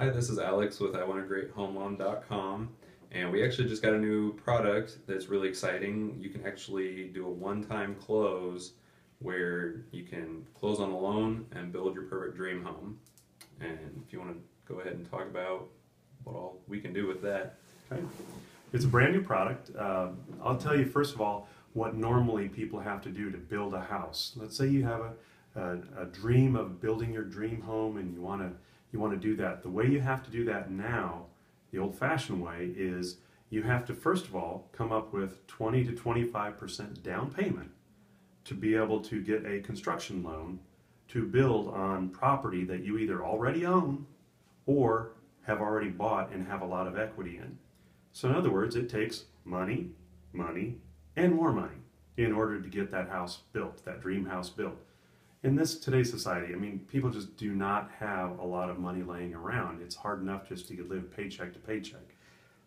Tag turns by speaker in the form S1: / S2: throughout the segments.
S1: Hi, this is Alex with iwantagreathomeloan.com, and we actually just got a new product that's really exciting. You can actually do a one-time close where you can close on a loan and build your perfect dream home. And if you want to go ahead and talk about what all we can do with that.
S2: Okay. It's a brand new product. I'll tell you first of all what normally people have to do to build a house. Let's say you have a dream of building your dream home and you want to do that. The way you have to do that now, the old-fashioned way, is you have to first of all come up with 20 to 25% down payment to be able to get a construction loan to build on property that you either already own or have already bought and have a lot of equity in. So in other words, it takes money, and more money in order to get that house built, that dream house built. In today's society, I mean, people just do not have a lot of money laying around. It's hard enough just to live paycheck to paycheck.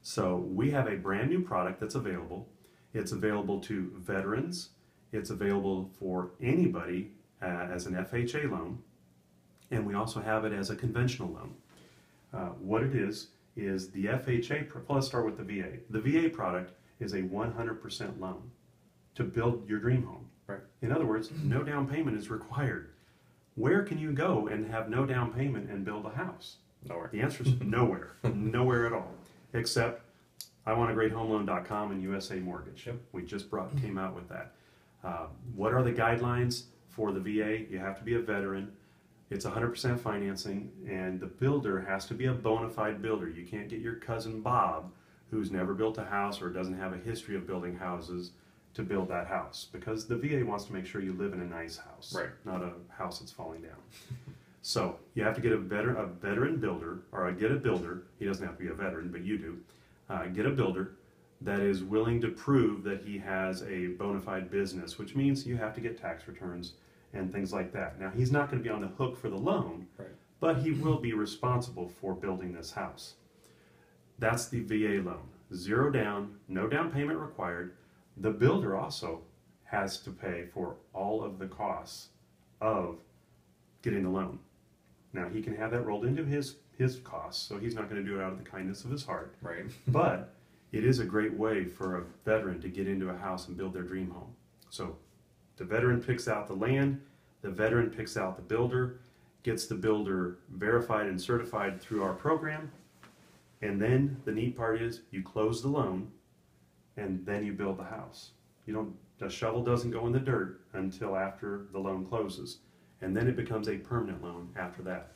S2: So we have a brand new product that's available. It's available to veterans. It's available for anybody as an FHA loan. And we also have it as a conventional loan. What it is the FHA, well, let's start with the VA. The VA product is a 100% loan to build your dream home.
S1: Right.
S2: In other words, no down payment is required. Where can you go and have no down payment and build a house?
S1: Nowhere.
S2: The answer is nowhere. Nowhere at all. Except iwantagreathomeloan.com and USA Mortgage.
S1: Yep.
S2: We just came out with that. What are the guidelines for the VA? You have to be a veteran. It's 100% financing, and the builder has to be a bona fide builder. You can't get your cousin Bob, who's never built a house or doesn't have a history of building houses, to build that house, because the VA wants to make sure you live in a nice house,
S1: right,
S2: not a house that's falling down. So you have to get a veteran builder, or get a builder. He doesn't have to be a veteran, but you do. Get a builder that is willing to prove that he has a bona fide business, which means you have to get tax returns and things like that. Now, he's not going to be on the hook for the loan,
S1: right,
S2: but he will be responsible for building this house. That's the VA loan. Zero down, no down payment required. The builder also has to pay for all of the costs of getting the loan. Now, he can have that rolled into his costs, so he's not going to do it out of the kindness of his heart.
S1: Right.
S2: But it is a great way for a veteran to get into a house and build their dream home. So the veteran picks out the land, the veteran picks out the builder, gets the builder verified and certified through our program, and then the neat part is you close the loan and then you build the house. The shovel doesn't go in the dirt until after the loan closes, and then it becomes a permanent loan after that.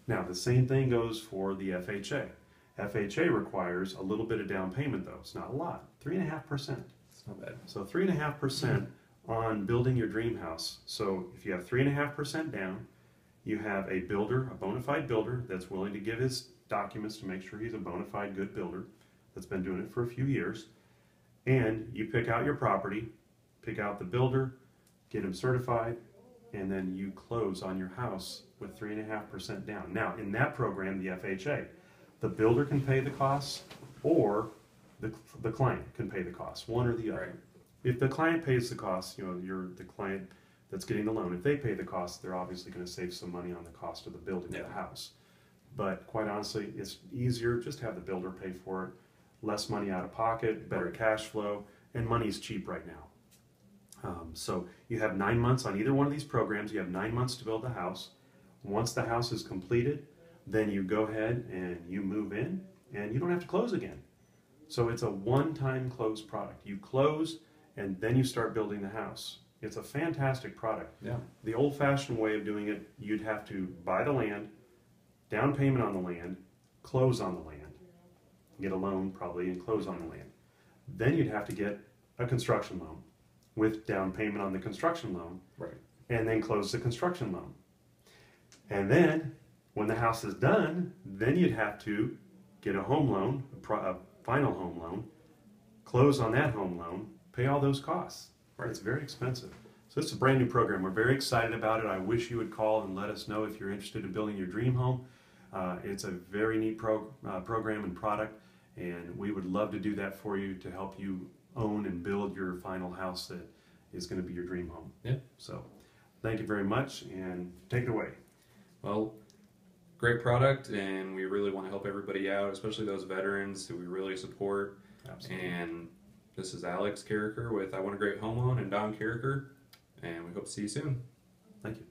S2: Now, the same thing goes for the FHA. FHA requires a little bit of down payment, though. It's not a lot, 3.5%.
S1: It's not bad.
S2: So 3.5% on building your dream house. So if you have 3.5% down, you have a builder, a bona fide builder that's willing to give his documents to make sure he's a bona fide good builder that's been doing it for a few years. And you pick out your property, pick out the builder, get him certified, and then you close on your house with 3.5% down. Now, in that program, the FHA, the builder can pay the costs, or the client can pay the costs, one or the other.
S1: Right.
S2: If the client pays the costs, you're the client that's getting the loan. If they pay the costs, they're obviously going to save some money on the cost of the building of the house. But quite honestly, it's easier just to have the builder pay for it. Less money out of pocket, better cash flow, and money's cheap right now. So you have 9 months on either one of these programs. You have 9 months to build the house. Once the house is completed, then you go ahead and you move in, and you don't have to close again. So it's a one-time close product. You close, and then you start building the house. It's a fantastic product.
S1: Yeah.
S2: The old-fashioned way of doing it, you'd have to buy the land, down payment on the land, close on the land, get a loan probably, and close on the land. Then you'd have to get a construction loan with down payment on the construction loan,
S1: Right.
S2: and then close the construction loan. And then when the house is done, then you'd have to get a home loan, a final home loan, close on that home loan, pay all those costs. Right. It's very expensive. So it's a brand new program. We're very excited about it. I wish you would call and let us know if you're interested in building your dream home. It's a very neat program and product, and we would love to do that for you to help you own and build your final house that is going to be your dream home.
S1: Yeah.
S2: So thank you very much, and take it away.
S1: Well, great product, and we really want to help everybody out, especially those veterans who we really support.
S2: Absolutely.
S1: And this is Alex Carricker with I Want a Great Home Loan and Don Carricker, and we hope to see you soon.
S2: Thank you.